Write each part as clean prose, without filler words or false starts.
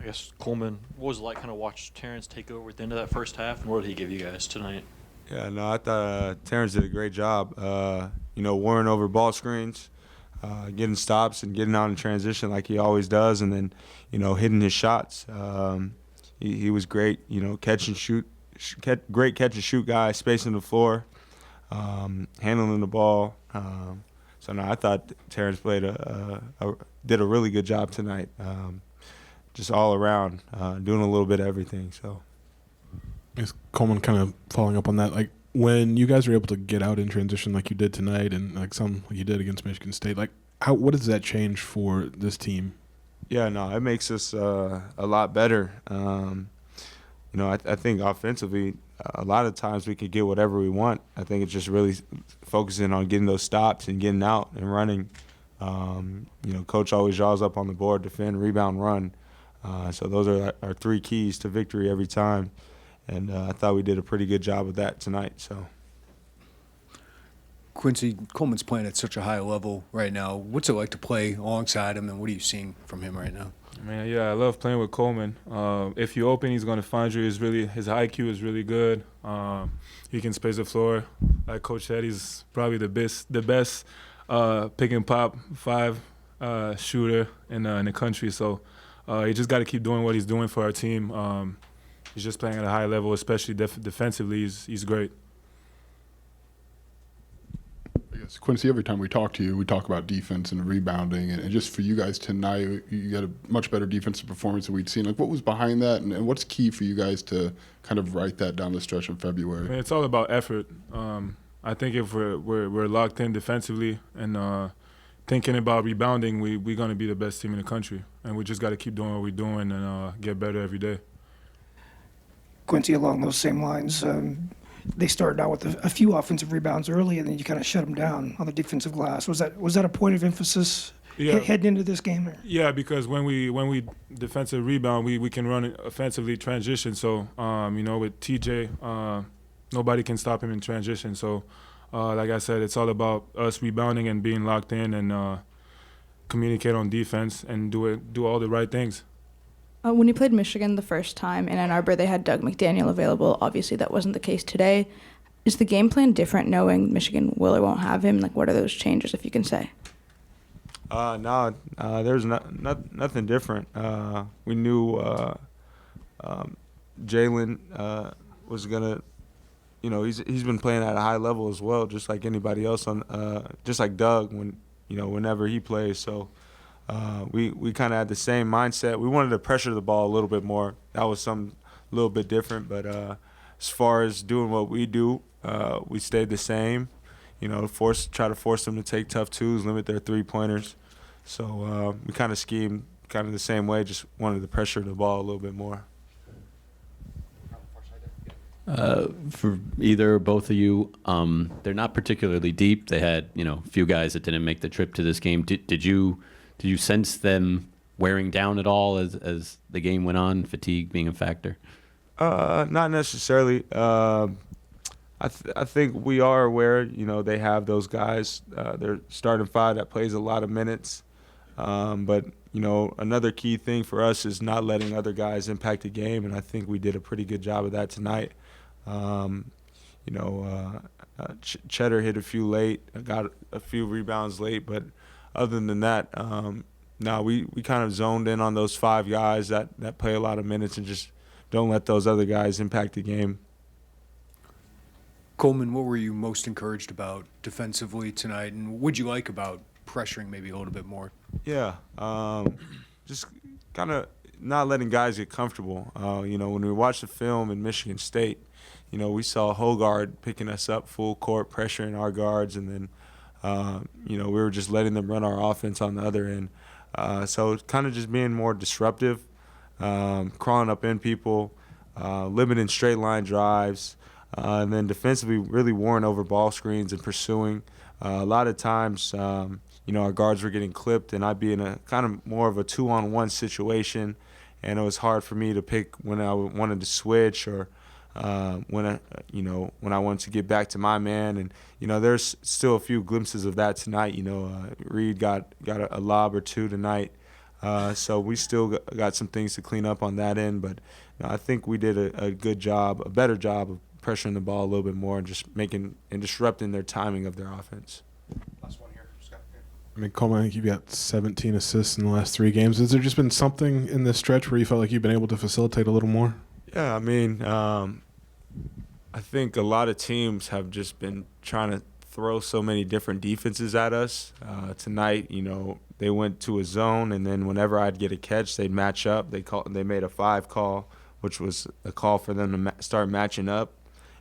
guess, Coleman, what was it like kind of watch Terrence take over at the end of that first half, and what did he give you guys tonight? Yeah, no, I thought Terrence did a great job. Warring over ball screens, getting stops and getting out in transition like he always does, and then, hitting his shots. He was great. Catch and shoot, great catch and shoot guy, spacing the floor, handling the ball. So no, I thought Terrence did a really good job tonight. Just all around, doing a little bit of everything. So. Is Coleman kind of following up on that? Like when you guys were able to get out in transition like you did tonight and like you did against Michigan State, like what does that change for this team? Yeah, no, it makes us a lot better. I think offensively, a lot of times we could get whatever we want. I think it's just really focusing on getting those stops and getting out and running. Coach always draws up on the board: defend, rebound, run. So those are our three keys to victory every time. And I thought we did a pretty good job of that tonight. So, Quincy, Coleman's playing at such a high level right now. What's it like to play alongside him, and what are you seeing from him right now? Man, yeah, I love playing with Coleman. If you open, he's going to find you. His IQ is really good. He can space the floor. Like Coach said, he's probably the best pick and pop five shooter in the country. So you just got to keep doing what he's doing for our team. He's just playing at a high level, especially defensively. He's great. I guess, Quincy, every time we talk to you, we talk about defense and rebounding. And just for you guys tonight, you got a much better defensive performance than we'd seen. Like, what was behind that, and what's key for you guys to kind of write that down the stretch in February? Man, it's all about effort. I think if we're locked in defensively and thinking about rebounding, we're going to be the best team in the country. And we just got to keep doing what we're doing and get better every day. Quincy, along those same lines, they started out with a few offensive rebounds early, and then you kind of shut them down on the defensive glass. Was that a point of emphasis heading into this game? Yeah, because when we defensive rebound, we can run offensively transition. So with TJ, nobody can stop him in transition. So like I said, it's all about us rebounding and being locked in and communicate on defense and do all the right things. When you played Michigan the first time in Ann Arbor, they had Doug McDaniel available. Obviously, that wasn't the case today. Is the game plan different knowing Michigan will or won't have him? Like, what are those changes, if you can say? No, there's nothing different. We knew Jalen was gonna, he's been playing at a high level as well, just like anybody else just like Doug whenever he plays. So. We kind of had the same mindset. We wanted to pressure the ball a little bit more. That was something a little bit different. But as far as doing what we do, we stayed the same. Try to force them to take tough twos, limit their three-pointers. So we kind of schemed kind of the same way, just wanted to pressure the ball a little bit more. For either or both of you, they're not particularly deep. They had, a few guys that didn't make the trip to this game. Did you sense them wearing down at all as the game went on, fatigue being a factor? Not necessarily. I think we are aware, they have those guys. They're starting five that plays a lot of minutes. But, another key thing for us is not letting other guys impact the game, and I think we did a pretty good job of that tonight. Cheddar hit a few late, got a few rebounds late, but other than that, we kind of zoned in on those five guys that play a lot of minutes and just don't let those other guys impact the game. Coleman, what were you most encouraged about defensively tonight, and what would you like about pressuring maybe a little bit more? Yeah, just kind of not letting guys get comfortable. When we watched the film in Michigan State, we saw Hogard picking us up full court, pressuring our guards, and then we were just letting them run our offense on the other end. So kind of just being more disruptive, crawling up in people, limiting straight line drives, and then defensively really warring over ball screens and pursuing. A lot of times, our guards were getting clipped, and I'd be in a kind of more of a 2-on-1 situation, and it was hard for me to pick when I wanted to switch or when I wanted to get back to my man. And there's still a few glimpses of that tonight. Reed got a lob or two tonight So we still got some things to clean up on that end, but I think we did a good job, a better job of pressuring the ball a little bit more and just making and disrupting their timing of their offense. Last one here, Scott. I mean, Coleman, I think you've got 17 assists in the last 3 games. Has there just been something in this stretch where you felt like you've been able to facilitate a little more? Yeah, I mean, I think a lot of teams have just been trying to throw so many different defenses at us. Tonight, they went to a zone, and then whenever I'd get a catch, they'd match up. They made a 5 call, which was a call for them to start matching up.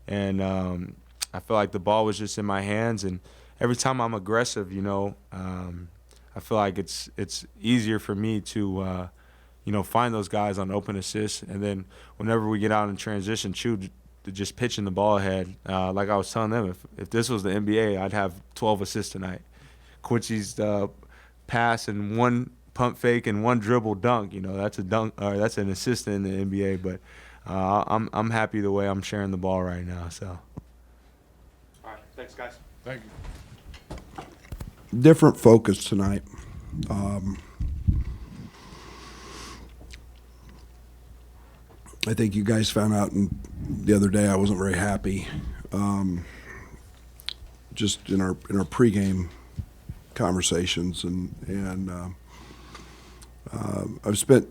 And I feel like the ball was just in my hands, and every time I'm aggressive, I feel like it's easier for me to, find those guys on open assists. And then whenever we get out in transition, just pitching the ball ahead. Like I was telling them, if this was the NBA, I'd have 12 assists tonight. Quincy's pass and 1 pump fake and 1 dribble dunk, that's a dunk, or that's an assist in the NBA. But I'm happy the way I'm sharing the ball right now. So. All right, thanks, guys. Thank you. Different focus tonight. I think you guys found out the other day I wasn't very happy. Just in our pregame conversations, and I've spent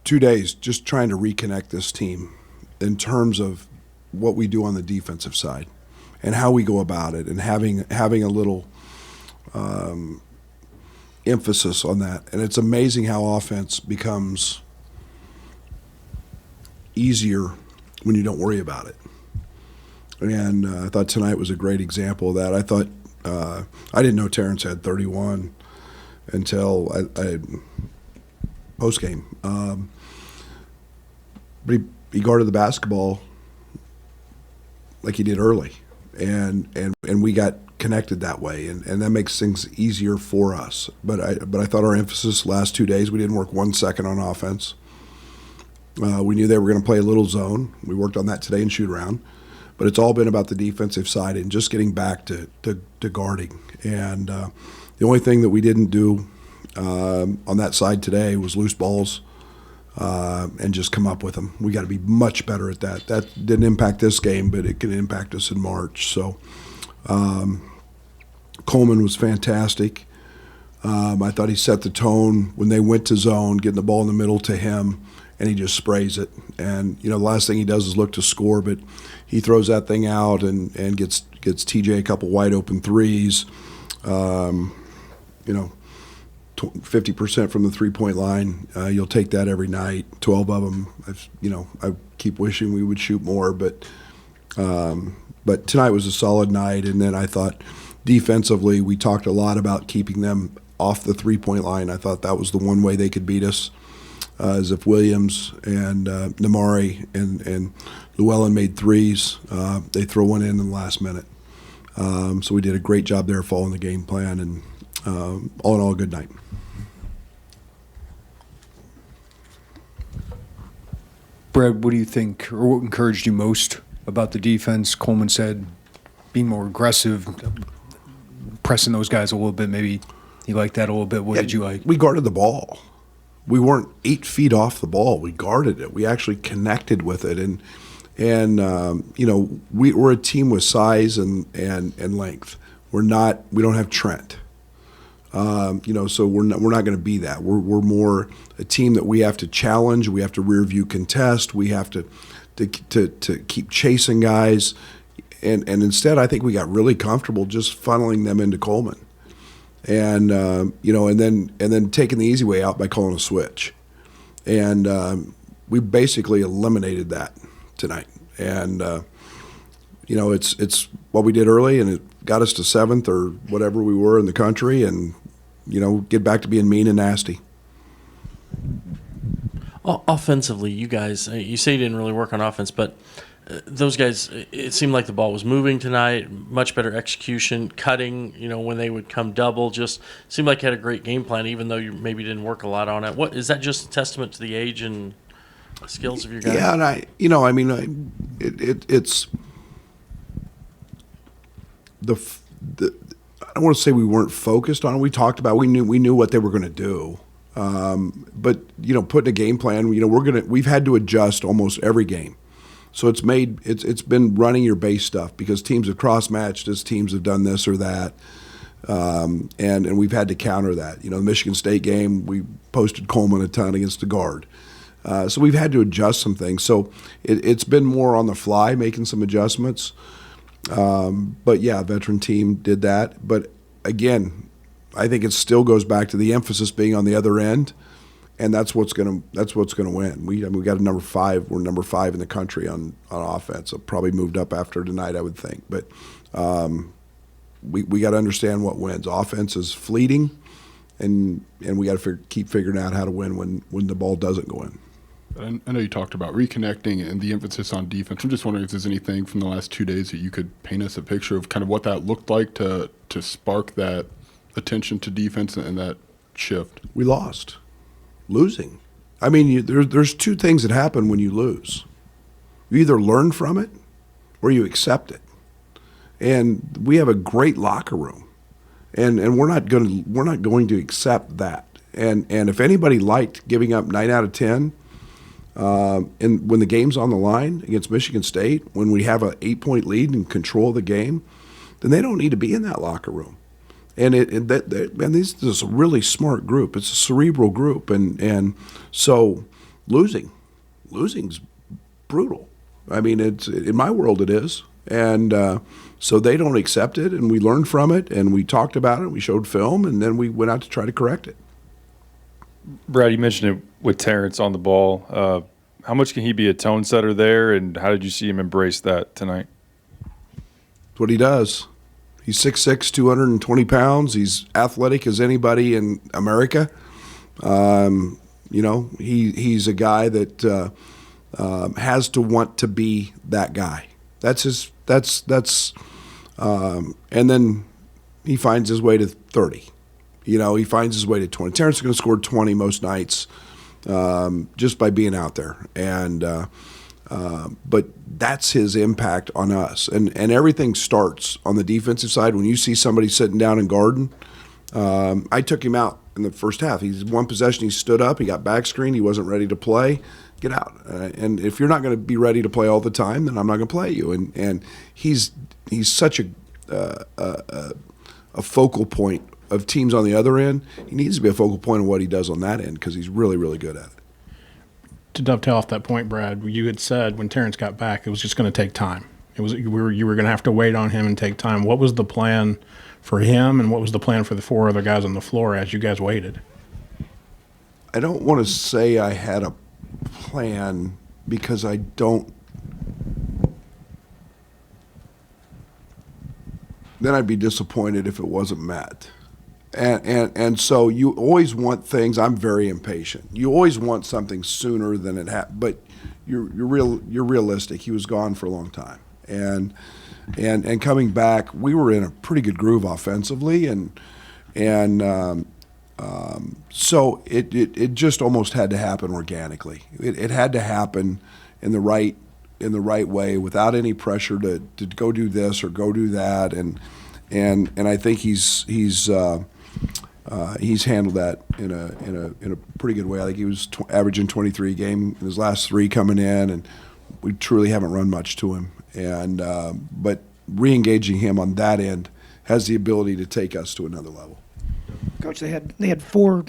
2 days just trying to reconnect this team in terms of what we do on the defensive side and how we go about it, and having a little emphasis on that. And it's amazing how offense becomes easier when you don't worry about it. And I thought tonight was a great example of that. I thought I didn't know Terrence had 31 until I postgame. But he guarded the basketball like he did early, and we got connected that way, and that makes things easier for us. But I thought our emphasis last 2 days, we didn't work 1 second on offense. We knew they were going to play a little zone. We worked on that today in shoot around. But it's all been about the defensive side and just getting back to guarding. And the only thing that we didn't do on that side today was loose balls and just come up with them. We got to be much better at that. That didn't impact this game, but it can impact us in March. So Coleman was fantastic. I thought he set the tone when they went to zone, getting the ball in the middle to him, and he just sprays it. And, the last thing he does is look to score, but he throws that thing out and gets TJ a couple wide open threes. 50% from the 3-point line. You'll take that every night. 12 of them. I keep wishing we would shoot more, but tonight was a solid night. And then I thought defensively, we talked a lot about keeping them off the 3-point line. I thought that was the one way they could beat us. As if Williams and Namari and Llewellyn made threes, they throw one in the last minute. So we did a great job there following the game plan, and all in all, a good night. Brad, what do you think, or what encouraged you most about the defense? Coleman said being more aggressive, pressing those guys a little bit. Maybe you liked that a little bit. What did you like? We guarded the ball. We weren't 8 feet off the ball. We guarded it. We actually connected with it, and we're a team with size and length. We don't have Trent. So we're not going to be that. We're more a team that we have to challenge. We have to rear view contest. We have to keep chasing guys, and instead I think we got really comfortable just funneling them into Coleman. And and then taking the easy way out by calling a switch, and we basically eliminated that tonight. And it's what we did early, and it got us to 7th or whatever we were in the country, and get back to being mean and nasty. Offensively, you guys, you say you didn't really work on offense, but those guys, it seemed like the ball was moving tonight, much better execution, cutting, when they would come double, just seemed like you had a great game plan, even though you maybe didn't work a lot on it. What is that just a testament to the age and skills of your guys? Yeah, and it's I don't want to say we weren't focused on it. We talked about we knew what they were going to do. But putting a game plan, we've had to adjust almost every game. So it's been running your base stuff because teams have cross-matched us, teams have done this or that, and we've had to counter that. The Michigan State game, we posted Coleman a ton against the guard. So we've had to adjust some things. So it's been more on the fly, making some adjustments. But yeah, veteran team did that. But again, I think it still goes back to the emphasis being on the other end, and that's what's gonna win. We got a number 5. We're number 5 in the country on offense. So probably moved up after tonight, I would think. But we got to understand what wins. Offense is fleeting, and we got to keep figuring out how to win when the ball doesn't go in. I know you talked about reconnecting and the emphasis on defense. I'm just wondering if there's anything from the last 2 days that you could paint us a picture of kind of what that looked like to spark that attention to defense and that shift. We lost. Losing. I mean, there's 2 things that happen when you lose. You either learn from it or you accept it. And we have a great locker room, and we're not going to accept that. And if anybody liked giving up 9 out of 10, and when the game's on the line against Michigan State, when we have an 8-point lead and control the game, then they don't need to be in that locker room. And this is a really smart group. It's a cerebral group, and so losing's brutal. I mean, it's in my world it is, and so they don't accept it, and we learned from it, and we talked about it, we showed film, and then we went out to try to correct it. Brad, you mentioned it with Terrence on the ball. How much can he be a tone setter there, and how did you see him embrace that tonight? That's what he does. He's 6'6", 220 pounds. He's athletic as anybody in America. He's a guy that has to want to be that guy. And then he finds his way to 30. He finds his way to 20. Terrence is going to score 20 most nights just by being out there. But that's his impact on us. And everything starts on the defensive side. When you see somebody sitting down and guarding, I took him out in the first half. He's one possession, he stood up, he got back screened, he wasn't ready to play. Get out. And if you're not going to be ready to play all the time, then I'm not going to play you. And he's such a focal point of teams on the other end. He needs to be a focal point of what he does on that end because he's really, really good at it. To dovetail off that point, Brad, you had said when Terrence got back, it was just going to take time. You were going to have to wait on him and take time. What was the plan for him, and what was the plan for the 4 other guys on the floor as you guys waited? I don't want to say I had a plan because I don't. Then I'd be disappointed if it wasn't met. And so you always want things. I'm very impatient. You always want something sooner than it happens. But you're realistic. He was gone for a long time, and coming back, we were in a pretty good groove offensively, so it just almost had to happen organically. It had to happen in the right way without any pressure to go do this or go do that, and I think he's handled that in a pretty good way. I think he was averaging 23 a game in his last 3 coming in, and we truly haven't run much to him. But re-engaging him on that end has the ability to take us to another level. Coach, they had 4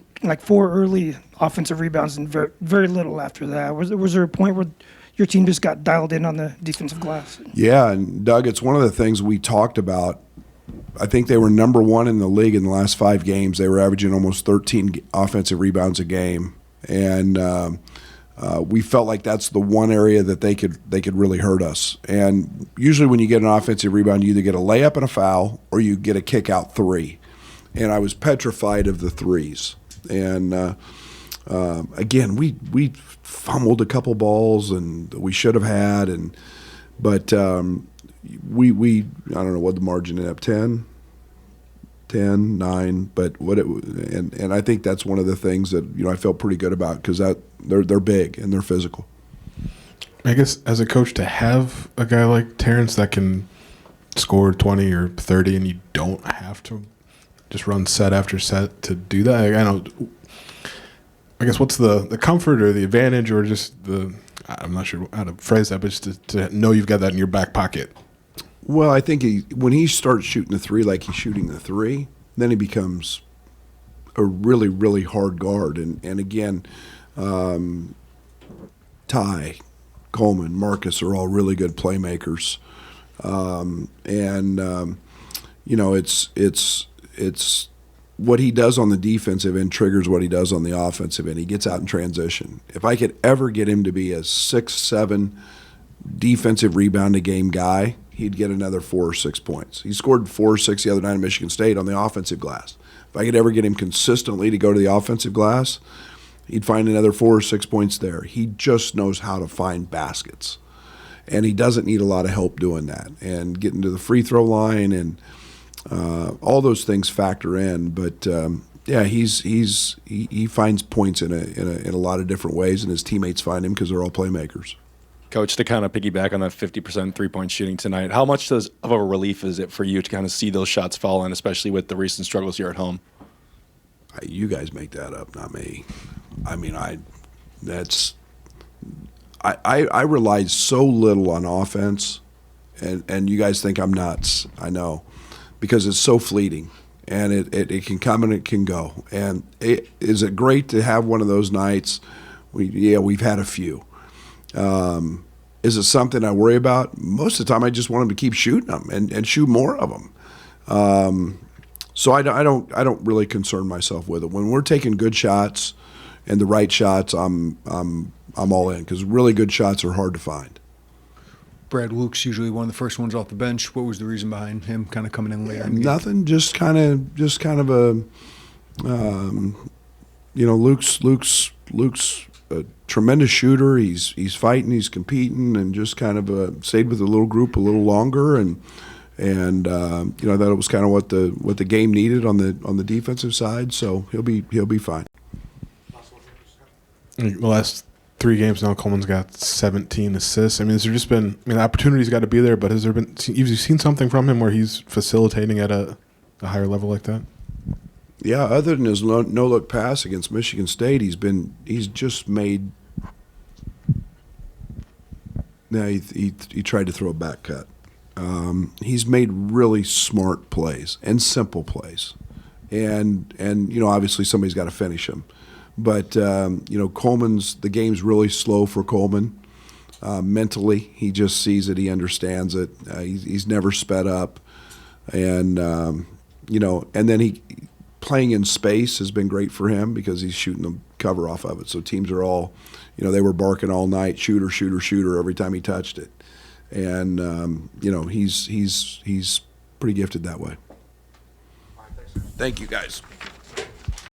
early offensive rebounds and very, very little after that. Was there a point where your team just got dialed in on the defensive glass? Yeah, and Doug, it's one of the things we talked about. I think they were number 1 in the league in the last 5 games. They were averaging almost 13 offensive rebounds a game, and we felt like that's the one area that they could really hurt us. And usually when you get an offensive rebound, you either get a layup and a foul or you get a kick out 3. And I was petrified of the 3s. And again, we fumbled a couple balls and we should have had, but we I don't know what the margin ended up 10, 9, but and I think that's one of the things that I felt pretty good about because that they're big and they're physical. I guess as a coach to have a guy like Terrence that can score 20 or 30 and you don't have to just run set after set to do that. I know I guess what's the comfort or the advantage or just I'm not sure how to phrase that, but just to know you've got that in your back pocket? Well, I think when he starts shooting the three like he's shooting the three, then he becomes a really, really hard guard. And again, Ty, Coleman, Marcus are all really good playmakers. It's what he does on the defensive end triggers what he does on the offensive end. He gets out in transition. If I could ever get him to be a 6-7 defensive rebound a game guy, he'd get another 4 or 6 points. He scored 4 or 6 the other night at Michigan State on the offensive glass. If I could ever get him consistently to go to the offensive glass, he'd find another 4 or 6 points there. He just knows how to find baskets. And he doesn't need a lot of help doing that. And getting to the free throw line and all those things factor in. But yeah, he finds points in a lot of different ways, and his teammates find him because they're all playmakers. Coach, to kind of piggyback on that 50% three-point shooting tonight, how much of a relief is it for you to kind of see those shots fall in, especially with the recent struggles here at home? You guys make that up, not me. I mean, I rely so little on offense, and you guys think I'm nuts. I know, because it's so fleeting, and it can come and it can go. And is it great to have one of those nights? We've had a few. Is it something I worry about? Most of the time, I just want them to keep shooting them and shoot more of them. So I don't really concern myself with it. When we're taking good shots and the right shots, I'm all in, because really good shots are hard to find. Brad, Luke's usually one of the first ones off the bench. What was the reason behind him kind of coming in later? Nothing. Just kind of a, Luke's a tremendous shooter. He's fighting, he's competing, and just kind of stayed with the little group a little longer, and I thought it was kind of what the game needed on the defensive side. So he'll be fine. The last 3 games now, Coleman's got 17 assists. I mean, has there just been? I mean, the opportunity's got to be there, but has there been? Have you seen something from him where he's facilitating at a higher level like that? Yeah, other than his no-look pass against Michigan State, he's just made. No, he tried to throw a back cut. He's made really smart plays and simple plays, and obviously somebody's got to finish him. But the game's really slow for Coleman. Mentally, he just sees it, he understands it. He's never sped up, and then playing in space has been great for him because he's shooting the cover off of it. So teams are all, they were barking all night, shooter, shooter, shooter every time he touched it. And he's pretty gifted that way. Thank you, guys.